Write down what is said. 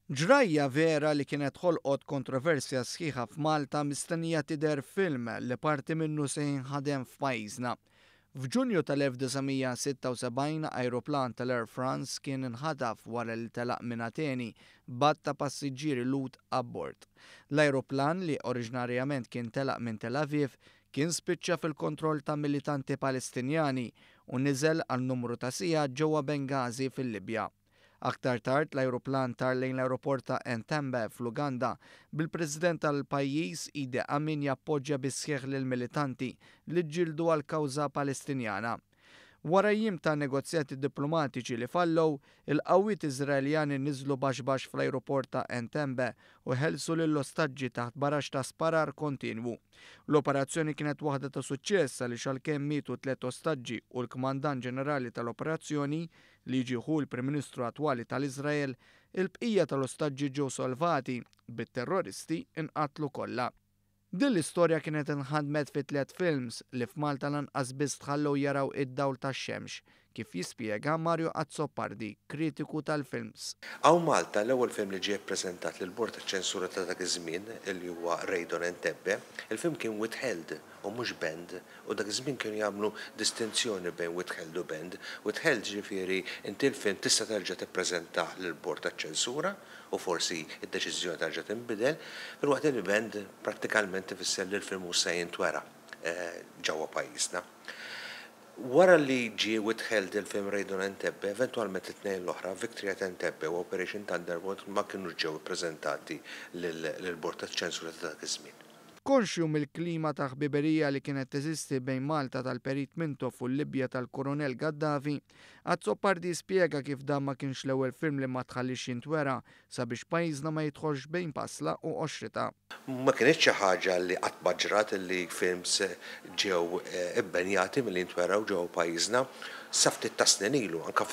Ġrajja vera li kienet ħolqot kontroversja sħiħa f'Malta mistennija tidher film li parti minnu se jinħadem f'pajjiżna. F'Ġunju tal-1976 ajruplan tal-Air France kien inħadaf wara li telaq minn Ateni b'għadd ta' passiġġieri lut abbord. L-ajruplan li oriġinarjament kien telaq minn Tel Aviv kien spiċċa fil-kontroll ta' militanti Palestinjani u niżel għal numru ta' sigħat ġewwa Benghazi fil-Libja. Aktar tard l-ajruplan tar lejn l-ajruport ta' Entebbe fl-Uganda bil-President tal-pajjiż Idi Amin jappoġġja bisħieħ lil militanti li ġġieldu għal kawża Palestinjana. Wara jiem ta' negozjati diplomatiċi li fallow, il-qawwiet Iżraeljani niżlu baxbax fl-ajruport ta' Entebbe u ħelsu lill-ostaġġi taħt barax ta' sparar kontinwu. L-operazzjoni kienet waħda ta' suċċess għaliex għalkemm mietu 3 ostaġġi u l-Kmandant Ġenerali tal-operazzjoni li ġieħu l-Prim Ministru attwali tal-Iżrael, il-bqija tal-ostaġġi ġew solvati bit-terroristi inqatlu kollha. Din l-istorja kienet inħadmet fi 3 films li f'Malta lanqas biss tħallew jaraw id-dawl tax-xemx, kif jispjega Mario Azzopardi, kritiku tal-films. Għaw Malta l-ewwel film li ġie ppreżentat lil bord taċ-ċensura ta' dak iż-żmien li huwa Raid on Entebbe, il-film kien withheld u mhux banned u dak iż-żmien kienu jagħmlu distinzjoni bejn withheld u banned. Withheld ġifieri inti l-film tista' terġa' tippreżentah lil bord taċ-ċensura u forsi id-deċiżjoni terġa' tinbidel, filwaqt li banned prattikalment ifisser li l-film mhux se jintwera ġewwa pajjiżna. Wara li ġie withheld il-film Raid on Entebbe, eventwalment it-tnejn l-oħra, Victory at Entebbe u Operation Thunderbolt ma kienu ġew ippreżentati lill-bord taċ-ċensura ta' dak iż-żmien. Konxju mill-klima ta' ħbiberija li kienet teżisti bejn Malta tal-Perit Mintoff u l-Libja tal-Kolonel Gaddafi, Azzopardi spjega kif dan ma kienx l-ewwel film li ma tħallix jintwera sabiex pajjiżna ma jidħolx bejn pasla u oxrita. Ma kienx xi ħaġa li qatt baġrat li films ġew ibbenjati milli ntweraw ġew pajjiżna sa ftit ta' snin ilu anke